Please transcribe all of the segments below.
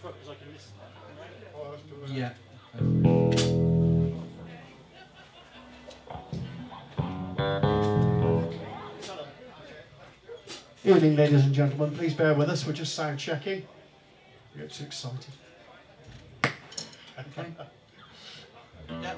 foot because I can listen. Yeah. Evening, ladies and gentlemen. Please bear with us. We're just sound checking. We get too excited. Okay. Yeah.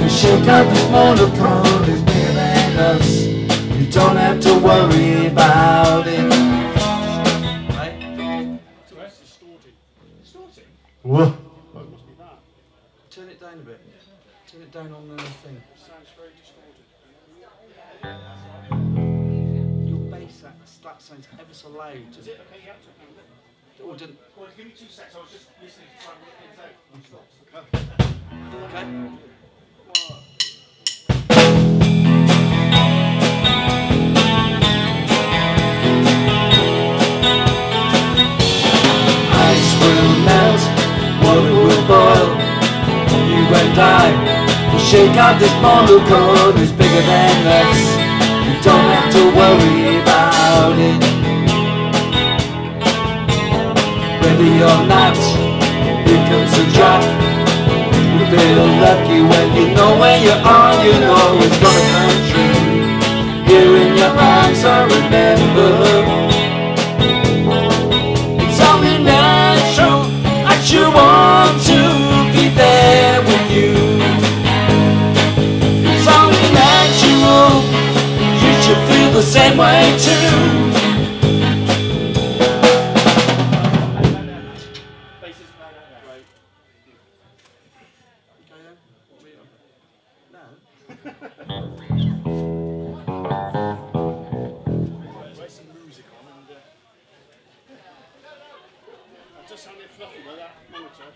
Shake out this monochrome is bigger than us. You don't have to worry about it. Right? So that's distorted. Distorted? Whoa. Well, it must be that. Turn it down a bit. Turn it down on the thing. It sounds very distorted. Your bass, that sounds ever so loud. Is it? Okay, yeah, it's okay. Or didn't. Well, give me 2 seconds. I was just listening to try and work things out. Okay. Ice will melt, water will boil. You and I will shake out this monochrome is bigger than us. You don't have to worry about it. Whether you're not, here comes the drop. You feel lucky when you know where you are. You know it's gonna come true. Here in your arms, I remember. It's only natural. I sure want to be there with you. It's only natural. You should feel the same way too. Bases, right. Where's some music on and it just sounded fluffy like that monitor.